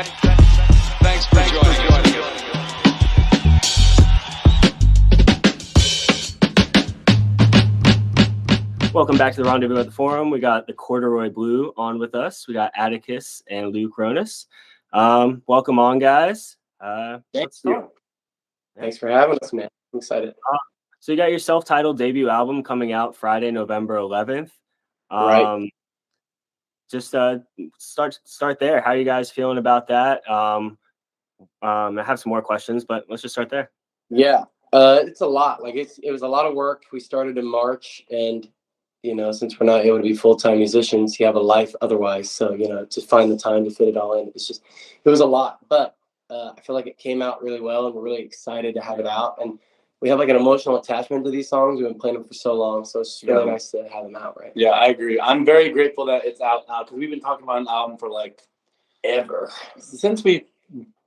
Thanks for joining us. Welcome back to the Rendezvous at the Forum. We got the Corduroy Blue on with us. We got Atticus and Roness. Welcome on, guys. Thanks for having us, man. I'm excited. So you got your self-titled debut album coming out Friday, November 11th. Right. Just start there. How are you guys feeling about that? I have some more questions, but let's just start there. Yeah, it's a lot. Like it was a lot of work. We started in March, and since we're not able to be full-time musicians, you have a life otherwise. So to find the time to fit it all in, it was a lot. But I feel like it came out really well, and we're really excited to have it out. And we have like an emotional attachment to these songs. We've been playing them for so long, so it's really nice to have them out, right? Yeah, I agree. I'm very grateful that it's out now because we've been talking about an album for like Ever since we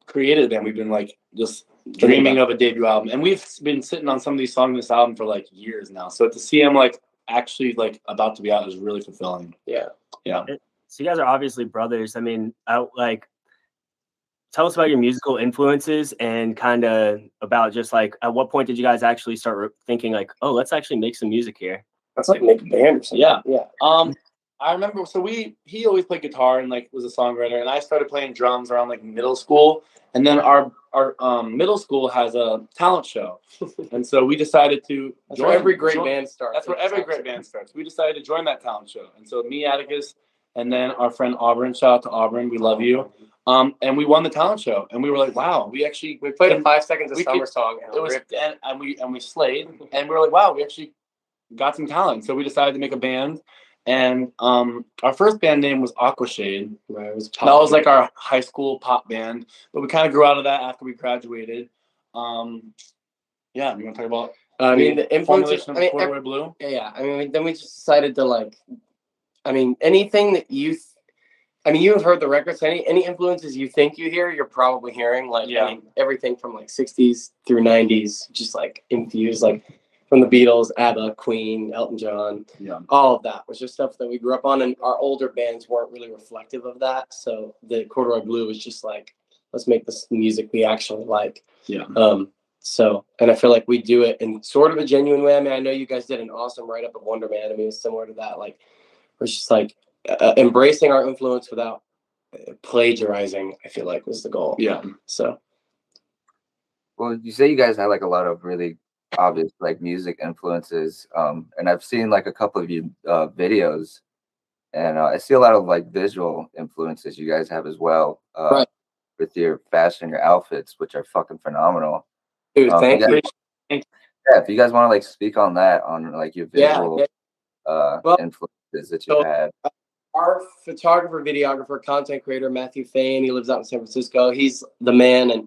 created them. We've been like just dreaming of a debut album, and we've been sitting on some of these songs in this album for like years now. So to see them like actually like about to be out is really fulfilling. Yeah. So you guys are obviously brothers. I mean, tell us about your musical influences and kind of about just like at what point did you guys actually start thinking like, oh, let's actually make some music here? That's like make a band or something. Yeah. I remember. So he always played guitar and like was a songwriter, and I started playing drums around like middle school. And then our middle school has a talent show, and so we decided to. That's where every great band starts. That's where every great band starts. We decided to join that talent show, and so me, Atticus, and then our friend Auburn. Shout out to Auburn, we love you. And we won the talent show, and we were like, "Wow, we played a 5 seconds of summer song." It was, and we slayed, and we were like, "Wow, we actually got some talent." So we decided to make a band, and our first band name was Aquashade. Right, that was like our high school pop band, but we kind of grew out of that after we graduated. Yeah, you want to talk about? The influence of Corduroy Blue. Yeah. Then we just decided to anything that you have heard the records. Any influences you think you hear, you're probably hearing. Everything from like 60s through 90s, just like infused, like from the Beatles, ABBA, Queen, Elton John. Yeah. All of that was just stuff that we grew up on, and our older bands weren't really reflective of that. So the Corduroy Blue was just like, let's make this music we actually like. Yeah. And I feel like we do it in sort of a genuine way. I mean, I know you guys did an awesome write-up of Wonder Man. I mean, it's similar to that. Like, we're just like embracing our influence without plagiarizing, I feel like was the goal. Yeah. So. Well, you say you guys have like a lot of really obvious like music influences. And I've seen like a couple of you videos, and I see a lot of like visual influences you guys have as well. Right. With your fashion, your outfits, which are fucking phenomenal. Dude, thank you. Yeah, if you guys want to like speak on that, on like your visual influences that you had. Our photographer, videographer, content creator, Matthew Fain, he lives out in San Francisco. He's the man, and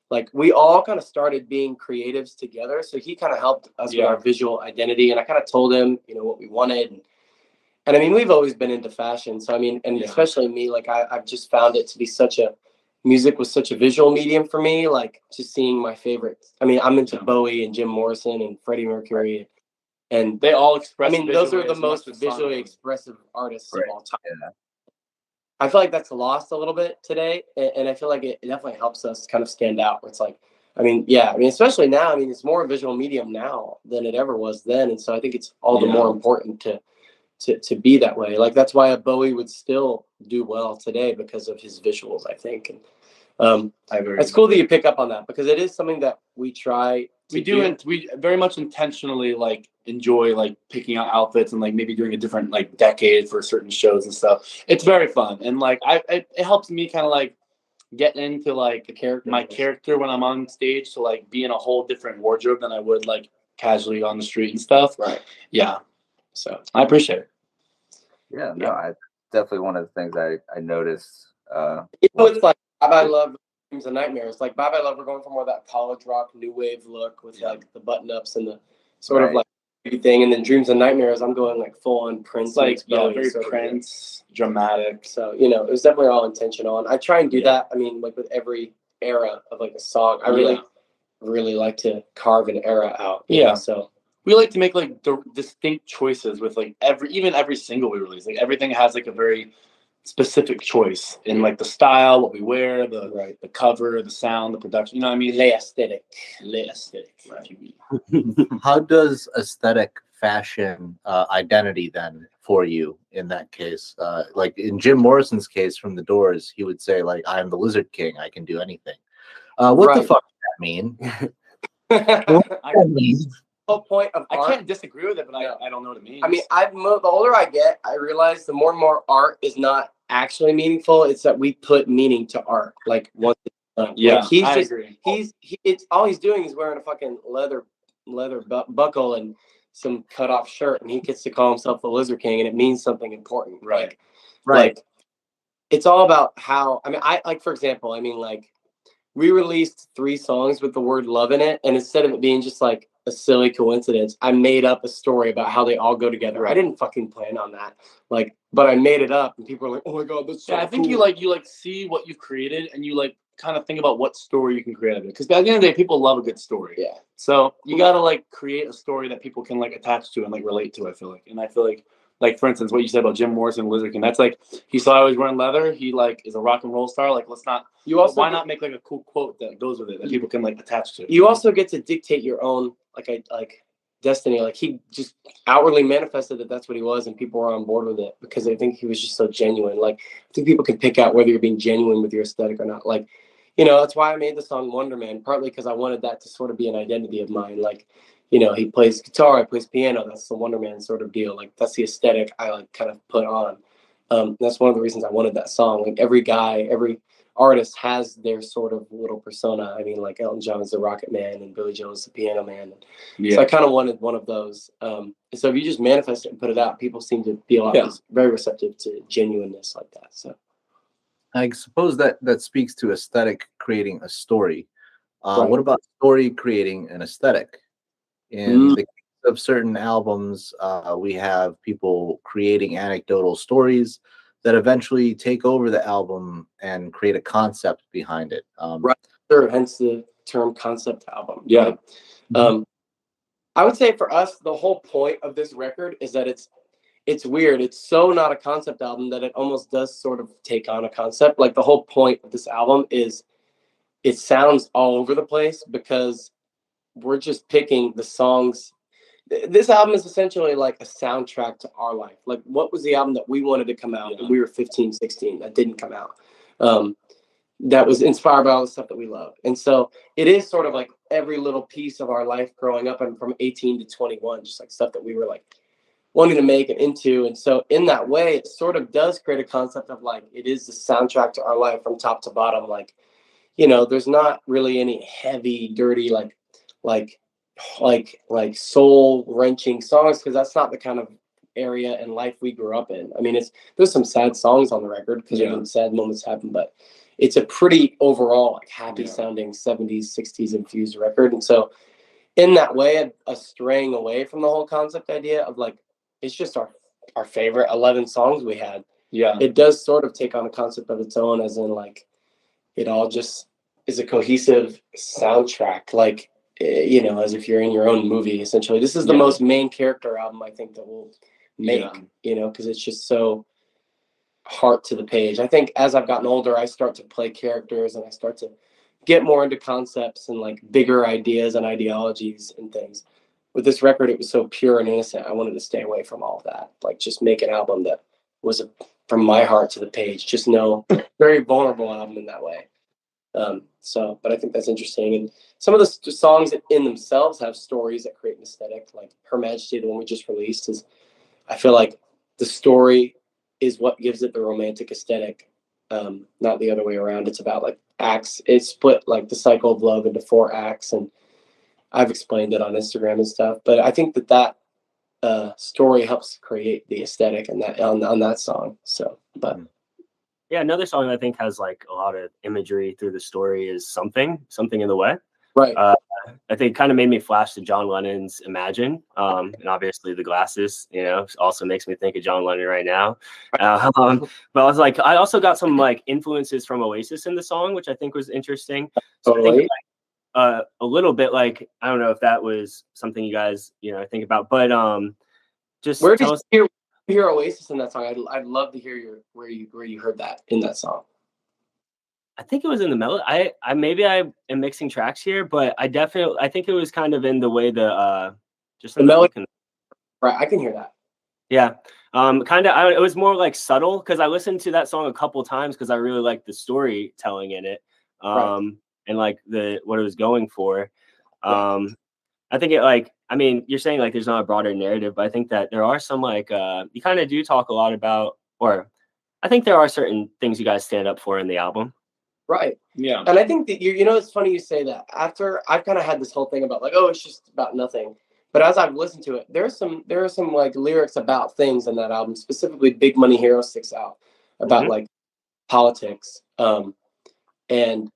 like we all kind of started being creatives together. So he kind of helped us with our visual identity, and I kind of told him, what we wanted. And I mean, we've always been into fashion. So I mean, and especially me, like I've just found it to be music was such a visual medium for me, like just seeing my favorites. I mean, I'm into Bowie and Jim Morrison and Freddie Mercury, and they all express. I mean, those are the most visually expressive artists of all time. Yeah. I feel like that's lost a little bit today, and I feel like it definitely helps us kind of stand out. It's like, especially now. I mean, it's more a visual medium now than it ever was then, and so I think it's all the more important to be that way. Like that's why a Bowie would still do well today because of his visuals, I think. And it's cool that you pick up on that because it is something that we try. We very much intentionally like enjoy like picking out outfits and like maybe doing a different like decade for certain shows and stuff. It's very fun, and like it helps me kind of like get into like my character when I'm on stage to like be in a whole different wardrobe than I would like casually on the street and stuff. Right. Yeah. So I appreciate it. Yeah, no, I definitely one of the things I noticed. It's like I love Dreams and Nightmares. Like Bye Bye Love, we're going for more of that college rock new wave look with like the button ups and the sort of like thing. And then Dreams and Nightmares, I'm going like full on Prince. Like very Prince, dramatic. So it was definitely all intentional. And I try and do that. I mean, like with every era of like a song, I really like to carve an era out. So we like to make like distinct choices with like every single we release. Like everything has like a very specific choice in like the style, what we wear, the Right. the cover, the sound, the production. You know what I mean? Le aesthetic. Le aesthetic. Right. How does aesthetic fashion identity then for you in that case? Like in Jim Morrison's case from The Doors, he would say like, "I'm the Lizard King. I can do anything." What the Right. fuck does that mean? The whole point of I art. can't disagree with it, but No. I don't know what it means. I mean, the older I get, I realize the more and more art is not actually meaningful. It's that we put meaning to art. Like once it's done. yeah, Like, I agree. it's all he's doing is wearing a fucking leather buckle and some cut off shirt, and he gets to call himself the Lizard King, and it means something important. Right. Like it's all about how. I mean, I like, for example, I mean, like, we released 3 songs with the word love in it, and instead of it being just like a silly coincidence, I made up a story about how they all go together. I didn't fucking plan on that, like, but I made it up, and people are like, "Oh my god, that's so Yeah, I think cool." you like see what you've created, and you like kind of think about what story you can create out of it. Because at the end of the day, people love a good story. Yeah. So you gotta like create a story that people can like attach to and like relate to. I feel like for instance, what you said about Jim Morrison and Lizard King, that's like he saw I was wearing leather. He like is a rock and roll star. Like let's not. You also why not make like a cool quote that goes with it that people can like attach to? You also get to dictate your own like destiny. Like he just outwardly manifested that that's what he was, and people were on board with it because I think he was just so genuine. Like I think people can pick out whether you're being genuine with your aesthetic or not. Like, you know, that's why I made the song Wonder Man, partly because I wanted that to sort of be an identity of mine. Like, you know, he plays guitar, I plays piano. That's the Wonder Man sort of deal. Like that's the aesthetic I like kind of put on. That's one of the reasons I wanted that song. Like every artist has their sort of little persona. I mean, like Elton John's the Rocket Man and Billy Joel's the Piano Man. Yeah. So I kind of wanted one of those. So if you just manifest it and put it out, people seem to be a lot very receptive to genuineness like that. So I suppose that speaks to aesthetic creating a story. Right. What about story creating an aesthetic? In the case of certain albums, we have people creating anecdotal stories that eventually take over the album and create a concept behind it. Right. Sure. Hence the term concept album. Yeah. Right? I would say for us, the whole point of this record is that it's weird. It's so not a concept album that it almost does sort of take on a concept. Like the whole point of this album is it sounds all over the place because we're just picking the songs. This album is essentially like a soundtrack to our life. Like what was the album that we wanted to come out when we were 15, 16 that didn't come out? That was inspired by all the stuff that we love. And so it is sort of like every little piece of our life growing up and from 18 to 21, just like stuff that we were like wanting to make and into. And so in that way, it sort of does create a concept of like, it is the soundtrack to our life from top to bottom. Like, you know, there's not really any heavy, dirty, like soul wrenching songs, because that's not the kind of area and life we grew up in. I mean, there's some sad songs on the record because sad moments happen, but it's a pretty overall like happy sounding 70s, 60s infused record. And so in that way, a straying away from the whole concept idea of like, it's just our favorite 11 songs we had. Yeah. It does sort of take on a concept of its own, as in like, it all just is a cohesive soundtrack. Like, you know, as if you're in your own movie, essentially. This is the most main character album I think that we'll make, you know, because it's just so heart to the page. I think as I've gotten older, I start to play characters and I start to get more into concepts and like bigger ideas and ideologies and things. With this record, it was so pure and innocent. I wanted to stay away from all of that. Like just make an album that was from my heart to the page. Just very vulnerable album in that way. But I think that's interesting. And some of the songs in themselves have stories that create an aesthetic. Like Her Majesty, the one we just released, I feel like the story is what gives it the romantic aesthetic, not the other way around. It's about like acts. It's split like the cycle of love into 4 acts, and I've explained it on Instagram and stuff. But I think that story helps create the aesthetic and that on that song. So, but. Yeah, another song that I think has like a lot of imagery through the story is Something in the Way. Right. I think kind of made me flash to John Lennon's Imagine. And obviously the glasses, you know, also makes me think of John Lennon right now. But I was like, I also got some like influences from Oasis in the song, which I think was interesting. So I think like, a little bit like, I don't know if that was something you guys, you know, think about, but just where did you hear hear Oasis in that song, I'd love to hear where you heard that in that song. I think it was in the melody. I maybe I am mixing tracks here, but I think it was kind of in the way just The in the melody, hook. right? I can hear that. Yeah. Kind of, it was more like subtle because I listened to that song a couple times because I really liked the storytelling in it, Right. and like what it was going for. I think it like, I mean, you're saying like there's not a broader narrative, but I think that there are some like you kind of do talk a lot about, or I think there are certain things you guys stand up for in the album. Right. Yeah. And I think that you know, it's funny you say that. After I've kind of had this whole thing about like, oh, it's just about nothing. But as I've listened to it, there are some like lyrics about things in that album. Specifically, Big Money Hero sticks out about like politics. But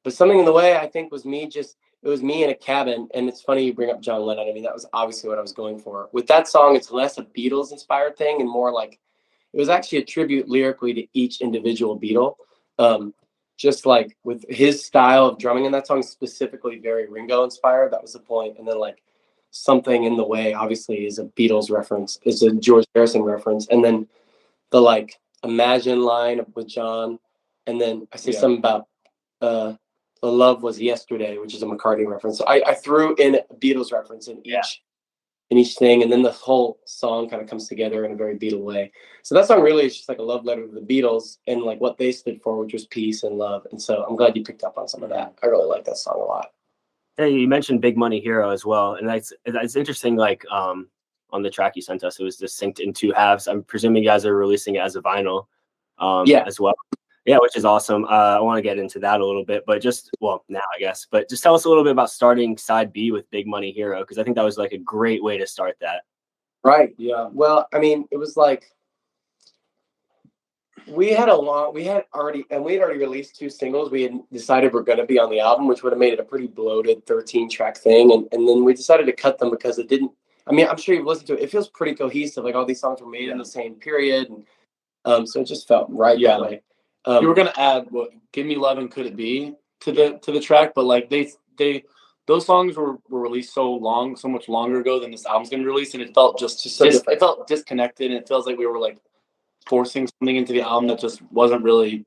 something in the way I think was me just it was me in a cabin. And it's funny you bring up John Lennon. I mean, that was obviously what I was going for. With that song, it's less a Beatles inspired thing and more like it was actually a tribute lyrically to each individual Beatle. Just like with his style of drumming in that song, specifically very Ringo inspired. That was the point. And then like something in the way, obviously, is a Beatles reference, is a George Harrison reference. And then the like Imagine line with John. And then I say something about the love was yesterday, which is a McCartney reference. So I threw in a Beatles reference in each thing, and then the whole song kind of comes together in a very Beatle way. So that song really is just like a love letter to the Beatles and like what they stood for, which was peace and love. And so I'm glad you picked up on some of that. I really like that song a lot. Hey, you mentioned Big Money Hero as well, and that's interesting. Like on the track you sent us, it was just synced in two halves. I'm presuming you guys are releasing it as a vinyl, as well. Yeah, which is awesome. I want to get into that a little bit, but now I guess. But just tell us a little bit about starting side B with Big Money Hero, because I think that was like a great way to start that. Right. Yeah. Well, I mean, it was like we had already released 2 singles. We had decided we're going to be on the album, which would have made it a pretty bloated 13-track thing. And then we decided to cut them because it didn't. I mean, I'm sure you've listened to it. It feels pretty cohesive. Like all these songs were made in the same period, and so it just felt right that way. You were gonna add what "Give Me Love and Could It Be" to the track, but like those songs were released so much longer ago than this album's gonna release, and it felt it felt disconnected, and it feels like we were like forcing something into the album that just wasn't really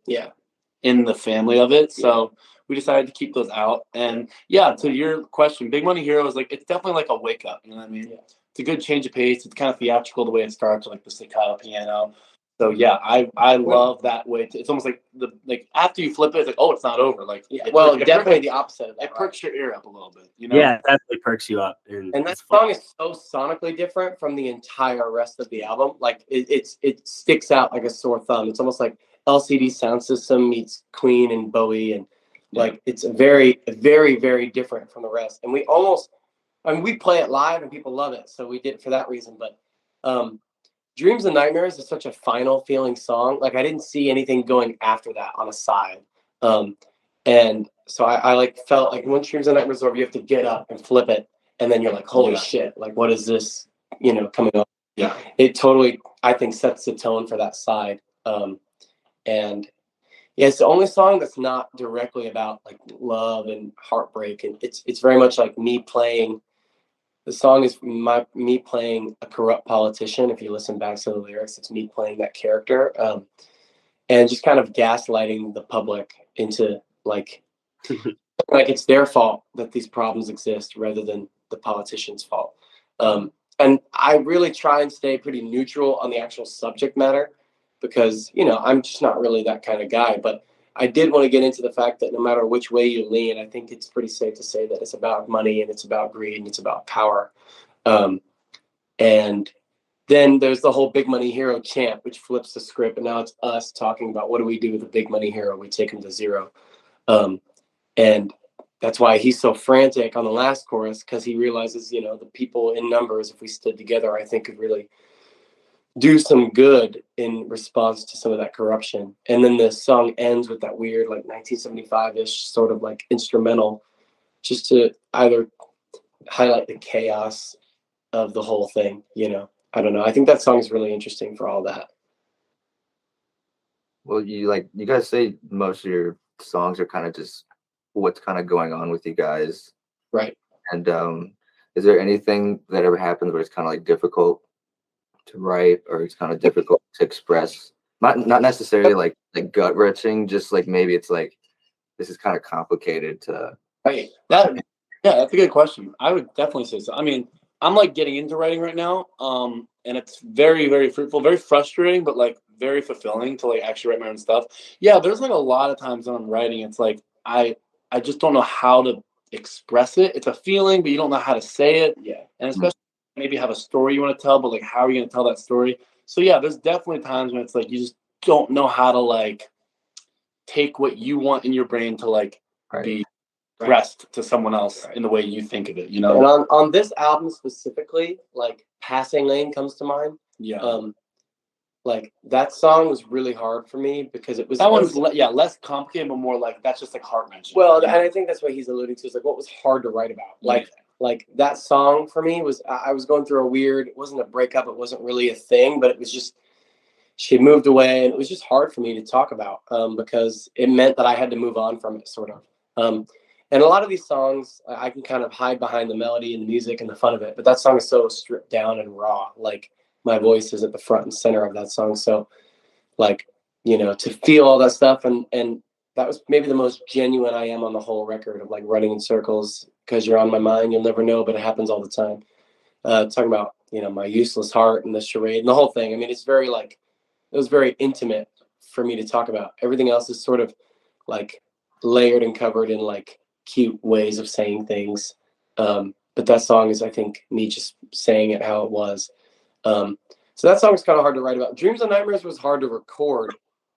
in the family of it. So we decided to keep those out. And to your question, Big Money Hero is like it's definitely like a wake up. You know what I mean? Yeah. It's a good change of pace. It's kind of theatrical the way it starts with like the staccato piano. So I love that way. It's almost like after you flip it, it's like, oh, it's not over. Like definitely the opposite of that. It perks your ear up a little bit, you know? Yeah, it definitely perks you up. And that song is so sonically different from the entire rest of the album. Like it sticks out like a sore thumb. It's almost like LCD Sound System meets Queen and Bowie, and like it's very, very, very different from the rest. And we play it live and people love it, so we did it for that reason. But Dreams and Nightmares is such a final feeling song. Like I didn't see anything going after that on a side. And so I like felt like when Dreams and Nightmares over, you have to get up and flip it. And then you're like, holy shit, like what is this, coming up? Yeah. It totally, I think, sets the tone for that side. And it's the only song that's not directly about like love and heartbreak. And it's very much like me playing. The song is me playing a corrupt politician. If you listen back to the lyrics, it's me playing that character, and just kind of gaslighting the public into like it's their fault that these problems exist rather than the politician's fault. And I really try and stay pretty neutral on the actual subject matter because, I'm just not really that kind of guy. But I did want to get into the fact that no matter which way you lean, I think it's pretty safe to say that it's about money and it's about greed and it's about power. And then there's the whole Big Money Hero chant, which flips the script. And now it's us talking about what do we do with the Big Money Hero? We take him to zero. And that's why he's so frantic on the last chorus, because he realizes, the people in numbers, if we stood together, I think could really do some good in response to some of that corruption. And then the song ends with that weird, like 1975-ish sort of like instrumental, just to either highlight the chaos of the whole thing. I don't know. I think that song is really interesting for all that. Well, you guys say most of your songs are kind of just what's kind of going on with you guys. Right. And is there anything that ever happens where it's kind of like difficult to write, or it's kind of difficult to express? Not necessarily like gut wrenching, just like maybe it's like this is kind of complicated to. Right. Yeah, that's a good question. I would definitely say so. I mean, I'm like getting into writing right now, and it's very, very fruitful, very frustrating, but like very fulfilling to like actually write my own stuff. Yeah, there's like a lot of times when I'm writing, it's like I just don't know how to express it. It's a feeling, but you don't know how to say it. Yeah. And especially maybe have a story you want to tell, but like how are you going to tell that story? So yeah, there's definitely times when it's like you just don't know how to like take what you want in your brain to like be expressed to someone else in the way you think of it, you know? And on this album specifically, like Passing Lane comes to mind. Yeah. Like that song was really hard for me because it was that one's less complicated, but more like that's just like heart wrenching. Well, and I think that's what he's alluding to is like what was hard to write about. Like that song for me was I was going through a weird. It wasn't a breakup. It wasn't really a thing, but it was just she moved away, and it was just hard for me to talk about because it meant that I had to move on from it, sort of. And a lot of these songs, I can kind of hide behind the melody and the music and the fun of it, but that song is so stripped down and raw. Like my voice is at the front and center of that song, so like to feel all that stuff and that was maybe the most genuine I am on the whole record of like running in circles because you're on my mind. You'll never know, but it happens all the time. Talking about my useless heart and the charade and the whole thing. I mean, it's very like it was very intimate for me to talk about. Everything else is sort of like layered and covered in like cute ways of saying things. But that song is, I think, me just saying it how it was. So that song was kind of hard to write about. Dreams and Nightmares was hard to record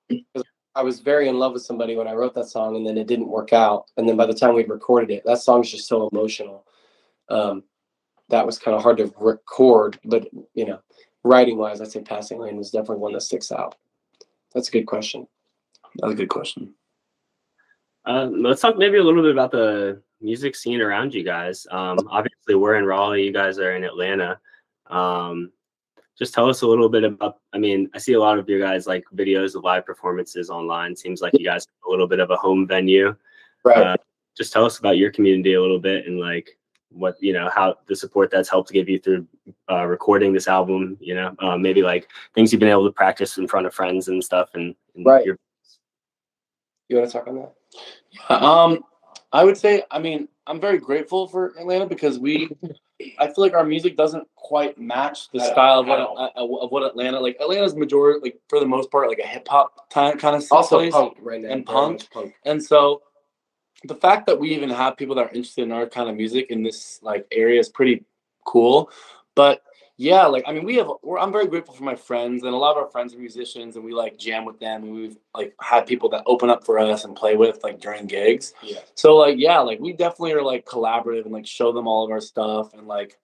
because I was very in love with somebody when I wrote that song, and then it didn't work out. And then by the time we'd recorded it, that song's just so emotional. That was kind of hard to record, but writing wise, I'd say Passing Lane was definitely one that sticks out. That's a good question. That's a good question. Let's talk maybe a little bit about the music scene around you guys. Obviously, we're in Raleigh. You guys are in Atlanta. Just tell us a little bit about. I mean, I see a lot of your guys like videos of live performances online. Seems like you guys have a little bit of a home venue. Right. Just tell us about your community a little bit and like what how the support that's helped give you through recording this album. Maybe like things you've been able to practice in front of friends and stuff. And right. You want to talk on that? I would say, I mean, I'm very grateful for Atlanta because I feel like our music doesn't quite match the style of what Atlanta, like Atlanta's majority, like for the most part, like a hip hop kind of also place, punk right now and punk. And so the fact that we even have people that are interested in our kind of music in this like area is pretty cool. But yeah, like I mean, I'm very grateful for my friends, and a lot of our friends are musicians, and we like jam with them, and we've like had people that open up for us and play with like during gigs. Yeah. So like like we definitely are like collaborative and like show them all of our stuff, and like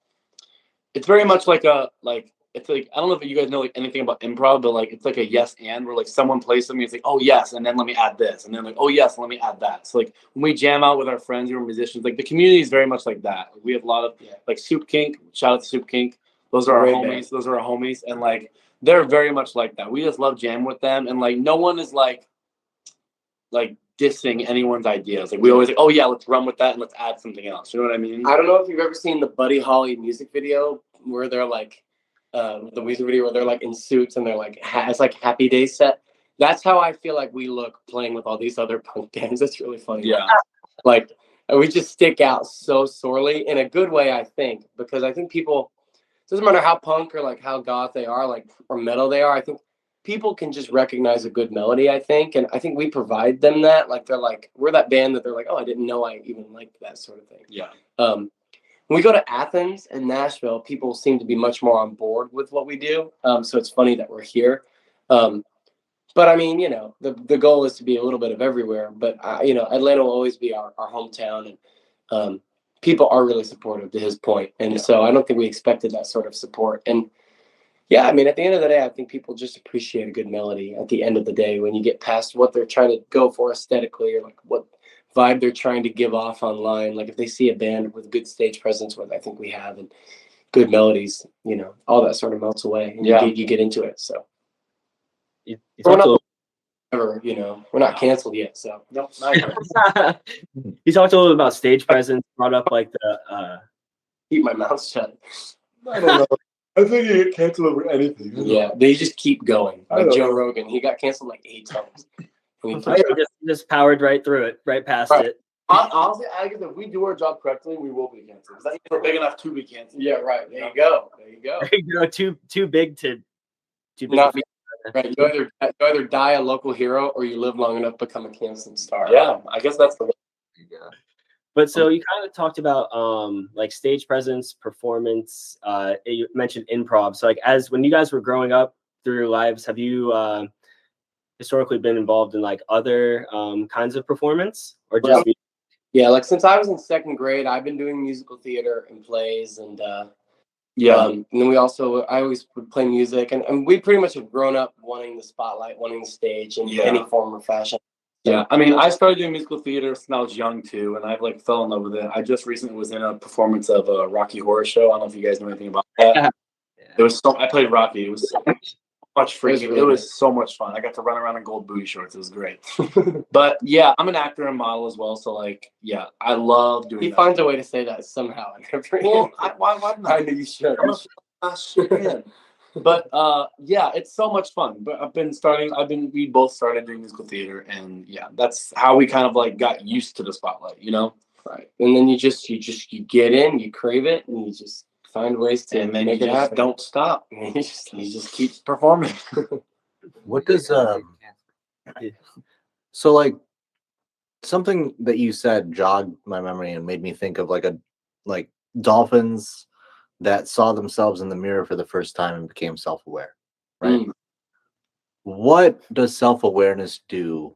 it's very much like it's like I don't know if you guys know like anything about improv, but like it's like a yes and where like someone plays something, it's like oh yes, and then let me add this, and then like oh yes, and let me add that. So like when we jam out with our friends who are musicians, like the community is very much like that. Like, we have a lot of like Soup Kink. Shout out to Soup Kink. Those are our homies. Band. Those are our homies, and like they're very much like that. We just love jam with them, and like no one is like dissing anyone's ideas. Like we always like, oh yeah, let's run with that and let's add something else. You know what I mean? I don't know if you've ever seen the Buddy Holly music video where they're like the music video where they're like in suits and they're like it's like Happy Day set. That's how I feel like we look playing with all these other punk bands. That's really funny. Yeah. Like we just stick out so sorely in a good way, I think, because I think people. Doesn't matter how punk or like how goth they are, like or metal they are. I think people can just recognize a good melody. I think, and I think we provide them that. Like they're like we're that band that they're like, oh, I didn't know I even liked that sort of thing. Yeah. When we go to Athens and Nashville, people seem to be much more on board with what we do. So it's funny that we're here. But I mean, the goal is to be a little bit of everywhere. But Atlanta will always be our hometown, and people are really supportive to his point. And so I don't think we expected that sort of support. And yeah, I mean, at the end of the day, I think people just appreciate a good melody at the end of the day when you get past what they're trying to go for aesthetically or like what vibe they're trying to give off online. Like if they see a band with good stage presence, what I think we have, and good melodies, all that sort of melts away and you get into it. So we're not canceled yet. So you talked a little about stage presence, brought up like the keep my mouth shut. I don't know. I think you get canceled over anything. Yeah, they just keep going. I Like don't Joe know. Rogan, he got canceled like 8 times. And he keeps- Just powered right through it, right past Right. it. Honestly, I guess if we do our job correctly, we will be canceled. Because that means we're big enough to be canceled. Yeah, right. There you go. There you go. You know, too big to Not be right. You either die a local hero or you live long enough to become a canceled star. Yeah, I guess that's the way. Yeah. But so you kind of talked about like stage presence, performance. You mentioned improv. So like as when you guys were growing up through your lives, have you historically been involved in like other kinds of performance or just Yeah, like since I was in 2nd grade, I've been doing musical theater and plays, and and then I always would play music, and we pretty much have grown up wanting the spotlight, wanting the stage in any form or fashion. Yeah, I mean, I started doing musical theater since I was young too, and I've like fell in love with it. I just recently was in a performance of a Rocky Horror Show. I don't know if you guys know anything about that. It was I played Rocky. It was so much freaking. It was so much fun. I got to run around in gold booty shorts. It was great. But yeah, I'm an actor and model as well. So like, yeah, I love doing. He finds a way to say that somehow. Well, why not? I know you should. But yeah, it's so much fun. But we both started doing musical theater, and yeah, that's how we kind of like got used to the spotlight, you know? Right. And then you get in, you crave it, and you just find ways to And then make you it just happen. don't stop. You You just keep performing. What does so like something that you said jogged my memory and made me think of like dolphins that saw themselves in the mirror for the first time and became self-aware, right? What does self-awareness do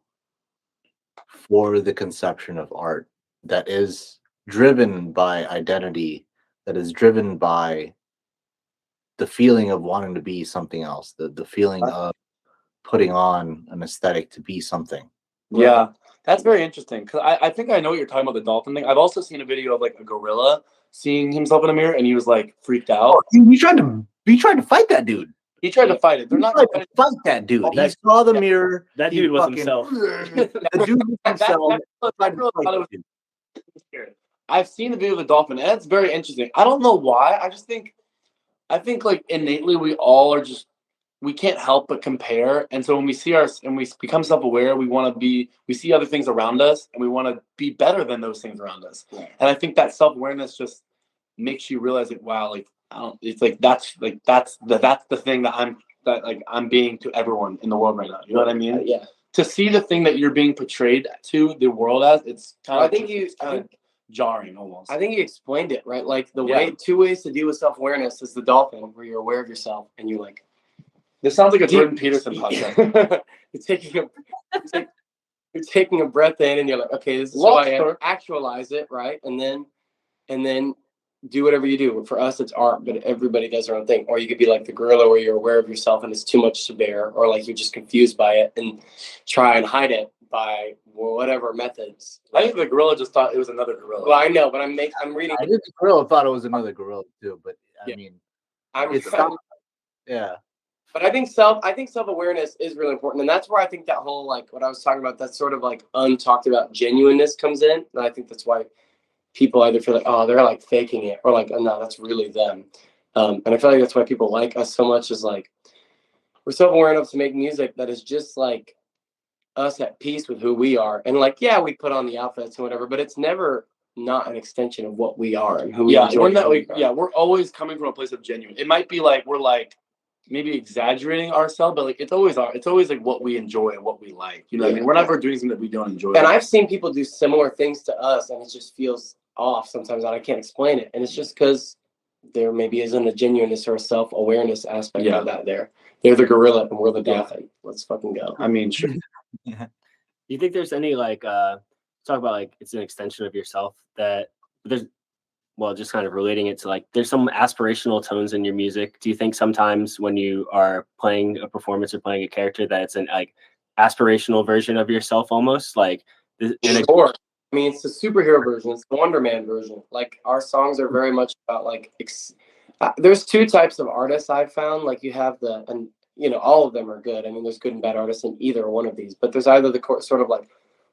for the conception of art that is driven by identity, that is driven by the feeling of wanting to be something else, the feeling of putting on an aesthetic to be something? Yeah, that's very interesting because I think I know what you're talking about, the dolphin thing. I've also seen a video of like a gorilla seeing himself in a mirror and he was like freaked out. He tried to fight that dude. He tried to fight it. They're not Tried to fight that dude. He saw the mirror. that he dude was fucking- himself. The dude was himself. Tried to fight that dude. I've seen the video of the dolphin, and it's very interesting. I don't know why. I think like innately we all are just we can't help but compare, and so when we see and we become self-aware, we see other things around us, and we want to be better than those things around us. Yeah. And I think that self-awareness just makes you realize like, wow, like it's like that's the thing that I'm being to everyone in the world right now. You know what I mean? Yeah. To see the thing that you're being portrayed to the world as, it's kind of jarring almost. I think you explained it right. Like two ways to deal with self-awareness is the dolphin, where you're aware of yourself and you're like. This sounds like a Jordan Peterson podcast. You're taking a breath in, and you're like, okay, this is who I am. Actualize it, right, and then do whatever you do. For us, it's art, but everybody does their own thing. Or you could be like the gorilla, where you're aware of yourself and it's too much to bear, or like you're just confused by it and try and hide it by whatever methods. I think the gorilla just thought it was another gorilla. Well, I know, but I'm reading. I think the gorilla thought it was another gorilla too, but I mean, yeah. But I think self-awareness is really important, and that's where I think that whole like what I was talking about, that sort of like untalked about genuineness comes in, and I think that's why people either feel like, oh, they're like faking it, or like, oh, no, that's really them. And I feel like that's why people like us so much, is like we're self-aware enough to make music that is just like us at peace with who we are, and like, yeah, we put on the outfits and whatever, but it's never not an extension of what we are and who we enjoy. We're always coming from a place of genuine. It might be like we're like maybe exaggerating ourselves, but like it's always like what we enjoy and what we like. You know what I mean? We're never doing something that we don't enjoy. And I've seen people do similar things to us, and it just feels off sometimes, and I can't explain it. And it's just because there maybe isn't a genuineness or a self-awareness aspect of that there. They're the gorilla and we're the dolphin. Let's fucking go. I mean, sure. Do you think there's any like talk about like it's an extension of yourself that there's just kind of relating it to like there's some aspirational tones in your music? Do you think sometimes when you are playing a performance or playing a character that it's an like aspirational version of yourself almost like Sure. I mean, it's the superhero version. It's the Wonder Man version. Like our songs are very much about like there's two types of artists I've found. Like you have all of them are good. I mean, there's good and bad artists in either one of these, but there's either the sort of like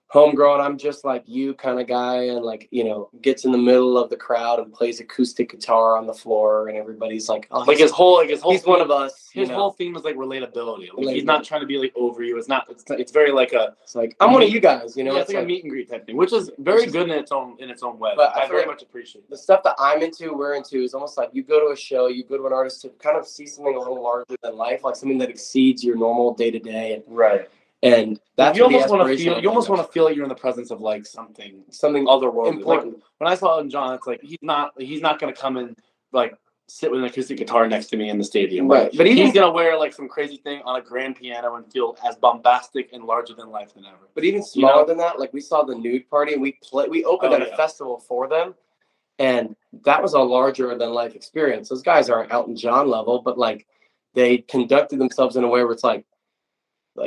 homegrown, I'm just like you kind of guy, and like, you know, gets in the middle of the crowd and plays acoustic guitar on the floor, and everybody's like, oh, Like his whole he's theme, one of us. his whole theme is like relatability. Like he's not trying to be like over you. It's very like it's like I'm one of you guys, you know. Yeah, it's like a meet and greet type thing, which is very good in its own way. But I very much appreciate it. The stuff that we're into is almost like you go to a show, you go to an artist to kind of see something a little larger than life, like something that exceeds your normal day to day, and right. And that's you almost want to feel. You almost want to feel like you're in the presence of like something otherworldly. Like when I saw John, it's like he's not going to come and like sit with an acoustic guitar next to me in the stadium, right? But he's going to wear like some crazy thing on a grand piano and feel as bombastic and larger than life than ever. But even smaller than that, like we saw the Nude Party, and we opened at a festival for them, and that was a larger than life experience. Those guys aren't Elton John level, but like they conducted themselves in a way where it's like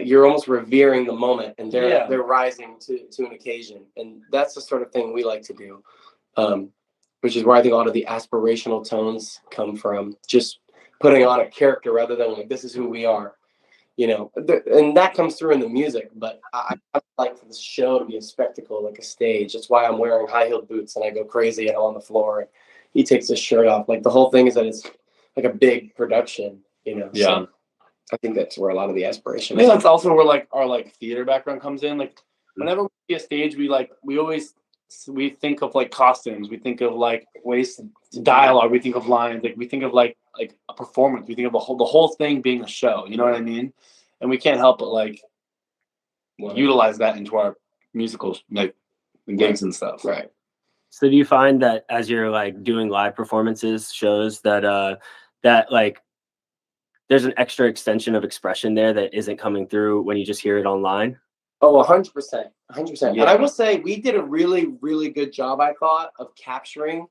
you're almost revering the moment, and they're rising to an occasion, and that's the sort of thing we like to do, which is where I think a lot of the aspirational tones come from, just putting on a character rather than like this is who we are, you know. And that comes through in the music, but I like for the show to be a spectacle, like a stage. That's why I'm wearing high-heeled boots and I go crazy and I'm on the floor and he takes his shirt off. Like the whole thing is that it's like a big production, you know. Yeah. So I think that's where a lot of the aspiration. I think that's also where like our like theater background comes in. Like whenever we see a stage, we think of like costumes, we think of like ways to dialogue, we think of lines, like we think of like a performance, we think of the whole thing being a show. You know what I mean? And we can't help but like utilize that into our musicals, like gigs and stuff. Right. So do you find that as you're like doing live performances, shows that that like there's an extra extension of expression there that isn't coming through when you just hear it online? Oh, 100%. 100%. Yeah. And I will say we did a really, really good job, I thought, of capturing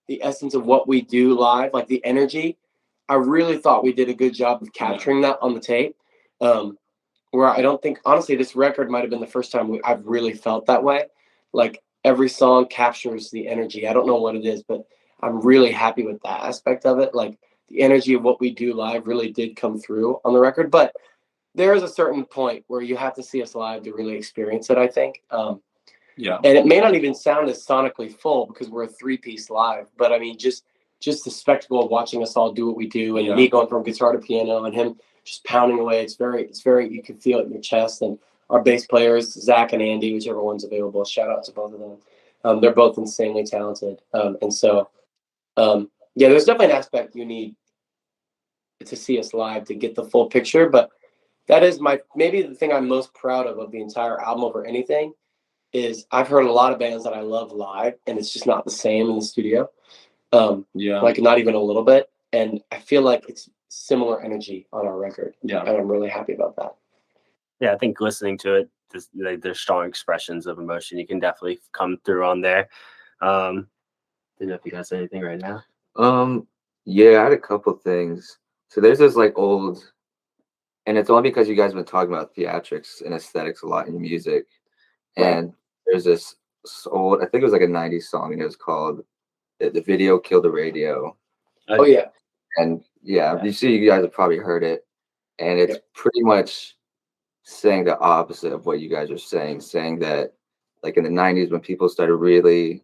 the essence of what we do live, like the energy. I really thought we did a good job of capturing that on the tape. Where I don't think, honestly, this record might have been the first time I've really felt that way. Like every song captures the energy. I don't know what it is, but I'm really happy with that aspect of it. Like the energy of what we do live really did come through on the record. But there is a certain point where you have to see us live to really experience it, I think. Yeah. And it may not even sound as sonically full because we're a 3-piece live. But I mean, just the spectacle of watching us all do what we do, and me going from guitar to piano and him just pounding away. It's very, you can feel it in your chest. And our bass players, Zach and Andy, whichever one's available, shout out to both of them. They're both insanely talented. And so, yeah, there's definitely an aspect you need to see us live to get the full picture. But that is maybe the thing I'm most proud of the entire album over anything is I've heard a lot of bands that I love live, and it's just not the same in the studio. Like not even a little bit. And I feel like it's similar energy on our record. Yeah. And I'm really happy about that. Yeah, I think listening to it, there's strong expressions of emotion. You can definitely come through on there. Didn't know if you guys said anything right now. Yeah, I had a couple things. So there's this like old, and it's only because you guys have been talking about theatrics and aesthetics a lot in your music. And there's this old, I think it was like a 90s song, and it was called The Video Killed the Radio. Oh, yeah. And yeah, you see, you guys have probably heard it. And it's pretty much saying the opposite of what you guys are saying that like in the 90s when people started really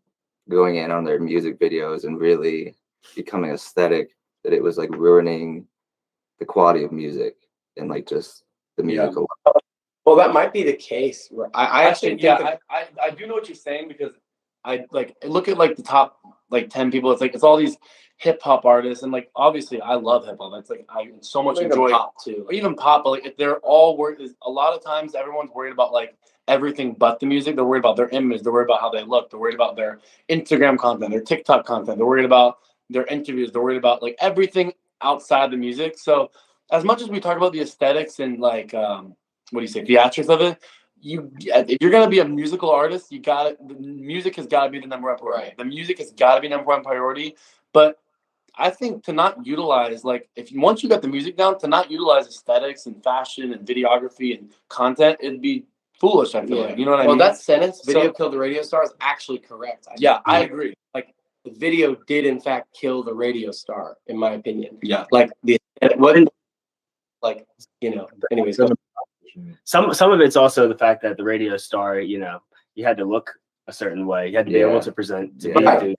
going in on their music videos and really becoming aesthetic, that it was like ruining the quality of music and like just the musical. Well, that might be the case. I actually think I do know what you're saying, because I like look at like the top like 10 people. It's all these hip hop artists, and like obviously I love hip hop. It's like I so much enjoy pop too. Or even pop, but like if they're all worried, a lot of times everyone's worried about like everything but the music. They're worried about their image. They're worried about how they look. They're worried about their Instagram content, their TikTok content. They're worried about their interviews. They're worried about like everything outside the music. So as much as we talk about the aesthetics and like what do you say, theatrics of it, if you're gonna be a musical artist, the music has got to be the number one priority. Right. The music has got to be number one priority. But I think to not utilize, like, once you got the music down, to not utilize aesthetics and fashion and videography and content, it'd be foolish. I feel like, you know what I mean? Well, that sentence, "Video killed the radio star," is actually correct. I agree. Like the video did in fact kill the radio star, in my opinion. Yeah. Like what? Like anyways. some of it's also the fact that the radio star, you know, you had to look a certain way. You had to be able to present to be,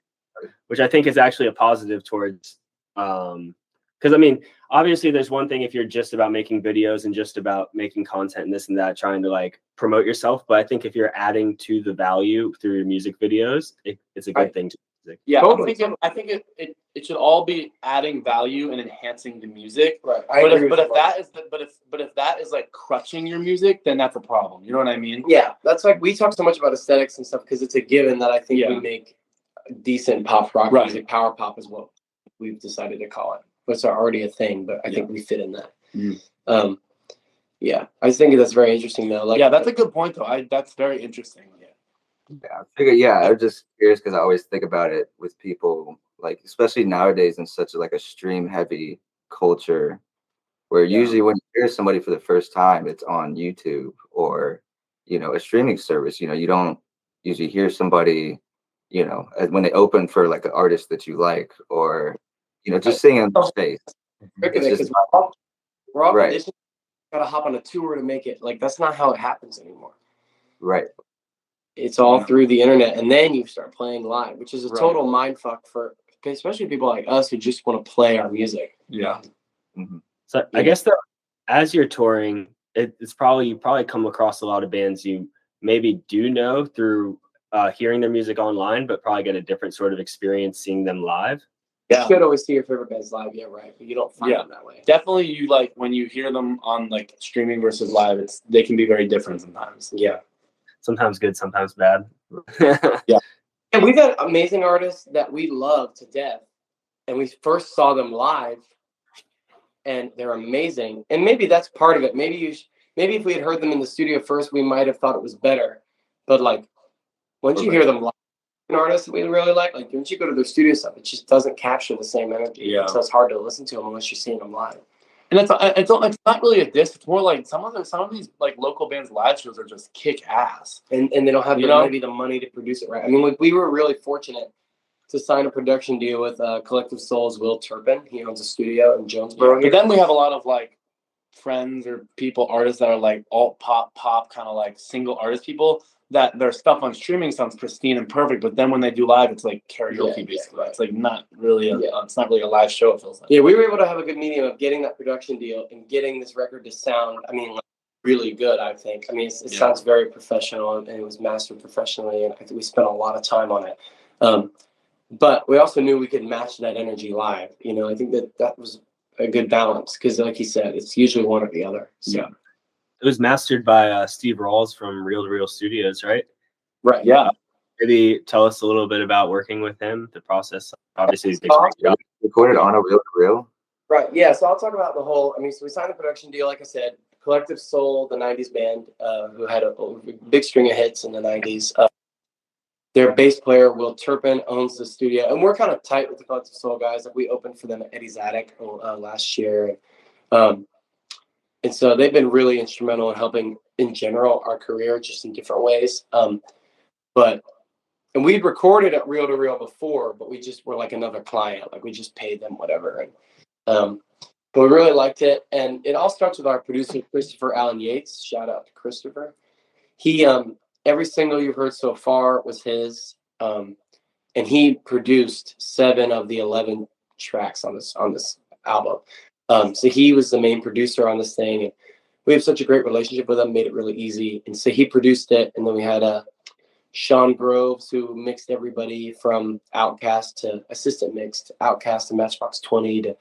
which I think is actually a positive towards, because I mean, obviously there's one thing if you're just about making videos and just about making content and this and that, trying to like promote yourself. But I think if you're adding to the value through your music videos, it's a good thing to music. Yeah, Totally. I think it should all be adding value and enhancing the music. Right. But if that is like crutching your music, then that's a problem. You know what I mean? Yeah, that's like we talk so much about aesthetics and stuff because it's a given that I think we make decent pop rock music. Power pop is what we've decided to call it. It's already a thing, but I think we fit in that. Yeah, I think that's very interesting though. Like, that's a good point though. That's very interesting. I figure, I'm just curious because I always think about it with people, like especially nowadays in such a stream heavy culture, where usually when you hear somebody for the first time, it's on YouTube or a streaming service. You don't usually hear somebody, when they open for like an artist that you like, or just sing in space. It's just we're all conditioned. Gotta hop on a tour to make it. Like that's not how it happens anymore. Right. It's all through the internet, and then you start playing live, which is a total mind fuck for especially people like us who just want to play our music. Yeah. So I guess that as you're touring, it's probably you probably come across a lot of bands you maybe do know through hearing their music online, but probably get a different sort of experience seeing them live. Yeah. You should always see your favorite bands live, right? But you don't find them that way. Definitely, you like when you hear them on like streaming versus live, they can be very different sometimes. Yeah. Sometimes good, sometimes bad. And we've got amazing artists that we love to death, and we first saw them live, and they're amazing. And maybe that's part of it. Maybe if we had heard them in the studio first, we might have thought it was better. But like once you hear them live, an artist that we really like once you go to their studio stuff, it just doesn't capture the same energy. Yeah. So it's hard to listen to them unless you're seeing them live. And it's not really a diss. It's more like some of these like local bands live shows are just kick ass, and they don't have maybe the money to produce it right. I mean, we were really fortunate to sign a production deal with Collective Soul's Will Turpin. He owns a studio in Jonesboro. But then we have a lot of like friends or artists that are like alt pop kind of like single artist people that their stuff on streaming sounds pristine and perfect, but then when they do live, it's like karaoke basically. It's like not really it's not really a live show. It feels like. Yeah, we were able to have a good medium of getting that production deal and getting this record to sound. I mean, like, really good. I think. I mean, it sounds very professional, and it was mastered professionally, and I think we spent a lot of time on it. But we also knew we could match that energy live. I think that was a good balance because, like you said, it's usually one or the other. So. Yeah. It was mastered by Steve Rawls from Reel to Reel Studios, right? Right. Yeah. Maybe tell us a little bit about working with him, the process. Obviously, he's recorded on a Reel to Reel. Right. Yeah. So I'll talk about the whole. I mean, so we signed the production deal, like I said. Collective Soul, the '90s band, who had a big string of hits in the '90s. Their bass player Will Turpin owns the studio, and we're kind of tight with the Collective Soul guys. Like we opened for them at Eddie's Attic last year. And so they've been really instrumental in helping, in general, our career, just in different ways. And we'd recorded at Reel to Reel before, but we just were like another client. Like we just paid them whatever. And but we really liked it. And it all starts with our producer, Christopher Allen Yates. Shout out to Christopher. He every single you've heard so far was his. And he produced 7 of the 11 tracks on this album. So he was the main producer on this thing, and we have such a great relationship with him, made it really easy. And so he produced it, and then we had Sean Groves, who mixed everybody from Outkast to assistant mixed Outkast to Matchbox 20 to